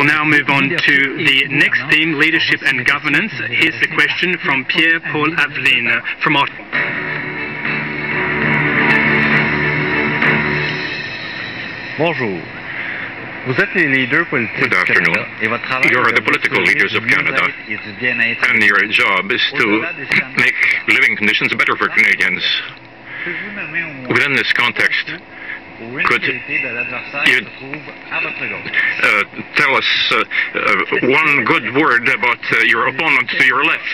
We'll now move on to the next theme, leadership and governance. Here's the question from Pierre-Paul Aveline from Ottawa. Bonjour. Vous êtes les leaders politiques. Good afternoon. You are the political leaders of Canada, and your job is to make living conditions better for Canadians. Within this context, could you tell us one good word about your opponent to your left?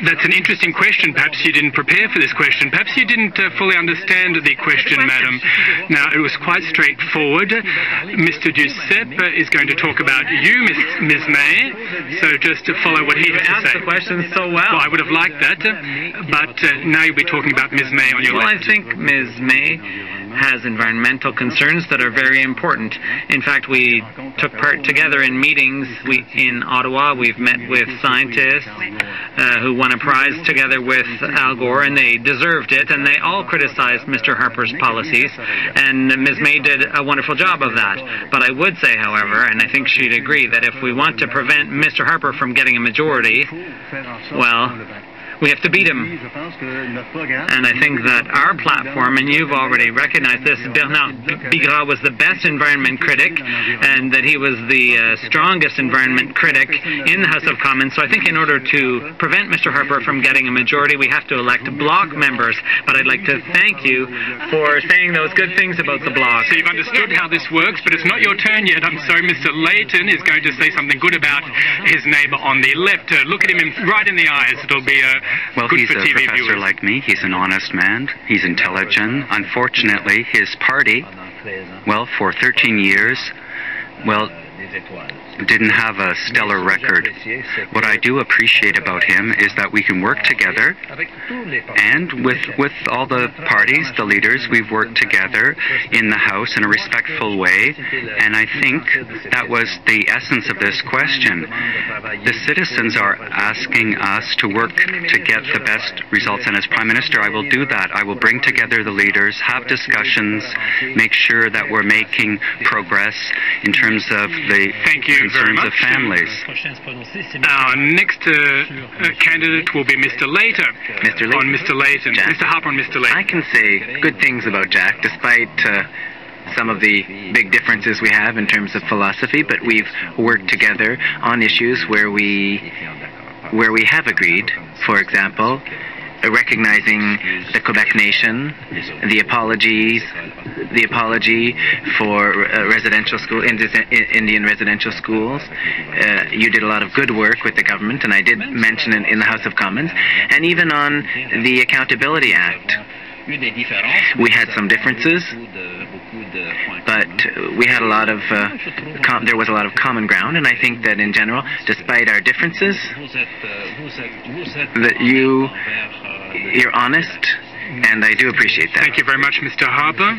That's an interesting question. Perhaps you didn't prepare for this question. Perhaps you didn't fully understand the question, madam. Now, it was quite straightforward. Mr. Duceppe is going to talk about you, Ms. May, so just to follow what he has to say. You asked the question so well. I would have liked that, but now you'll be talking about Ms. May on your left. Well, I think Ms. May has environmental concerns that are very important. In fact, we took part together in meetings in Ottawa. We've met with scientists who won a prize together with Al Gore, and they deserved it, and they all criticized Mr. Harper's policies, and Ms. May did a wonderful job of that. But I would say, however, and I think she'd agree, that if we want to prevent Mr. Harper from getting a majority, well, we have to beat him. And I think that our platform, and you've already recognized this, Bernard Bigras was the best environment critic, and that he was the strongest environment critic in the House of Commons. So I think in order to prevent Mr. Harper from getting a majority, we have to elect bloc members. But I'd like to thank you for saying those good things about the bloc. So you've understood how this works, but it's not your turn yet. I'm sorry, Mr. Layton is going to say something good about his neighbour on the left. Look at him right in the eyes. It'll be well, good he's for a TV professor viewers. like me. He's an honest man. He's intelligent. Unfortunately, his party, well, for 13 years, well, didn't have a stellar record. What I do appreciate about him is that we can work together, and with all the parties, the leaders, we've worked together in the House in a respectful way, and I think that was the essence of this question. The citizens are asking us to work to get the best results, and as Prime Minister, I will do that. I will bring together the leaders, have discussions, make sure that we're making progress in terms of the concerns of families. Our next candidate will be Mr. Layton. On Mr. Layton. Mr. Harper on Mr. Layton. I can say good things about Jack, despite some of the big differences we have in terms of philosophy, but we've worked together on issues where we have agreed. For example, recognizing the Quebec nation, the apology for residential school, Indian residential schools. You did a lot of good work with the government, and I did mention it in the House of Commons, and even on the Accountability Act. We had some differences, but we had a lot of there was a lot of common ground, and I think that in general, despite our differences, that you're honest, and I do appreciate that. Thank you very much, Mr. Harper.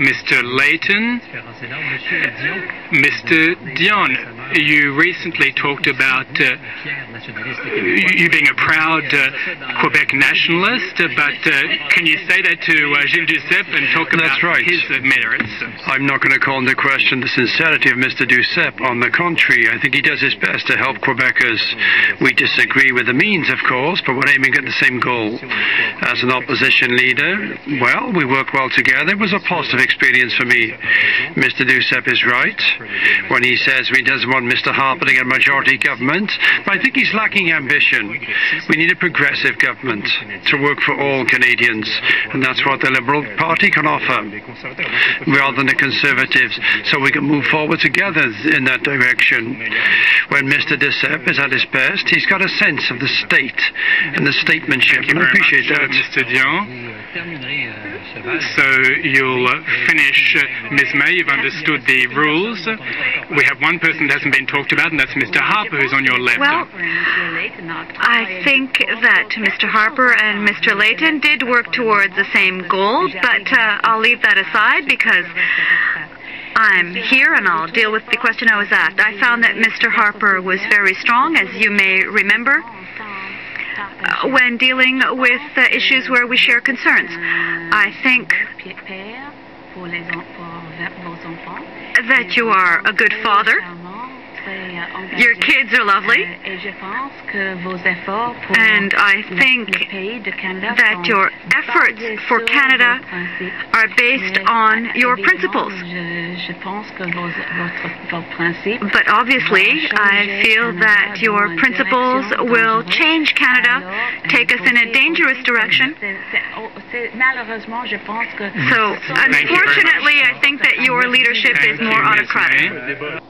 Mr. Layton. Mr. Dion, you recently talked about you being a proud Quebec nationalist, but can you say that to Gilles Duceppe and talk about his merits? I'm not going to call into question the sincerity of Mr. Duceppe. On the contrary, I think he does his best to help Quebecers. We disagree with the means, of course, but we're aiming at the same goal. As an opposition leader, well, we work well together. It was a positive experience for me. Mr. Duceppe is right when he says he doesn't want Mr. Harper to get a majority government, but I think he's lacking ambition. We need a progressive government to work for all Canadians, and that's what the Liberal Party can offer, rather than the Conservatives, so we can move forward together in that direction. When Mr. Duceppe is at his best, he's got a sense of the state and the statesmanship, and I appreciate that. Mr. Dion. So you'll finish, Ms. May, you've understood the rules. We have one person that hasn't been talked about, and that's Mr. Harper, who's on your left. Well, I think that Mr. Harper and Mr. Layton did work towards the same goal, but I'll leave that aside because I'm here and I'll deal with the question I was asked. I found that Mr. Harper was very strong, as you may remember, when dealing with issues where we share concerns. I think that you are a good father, Your kids are lovely, and I think that your efforts for Canada are based on your principles. But obviously, I feel that your principles will change Canada, take us in a dangerous direction. So, unfortunately, I think that your leadership is more autocratic.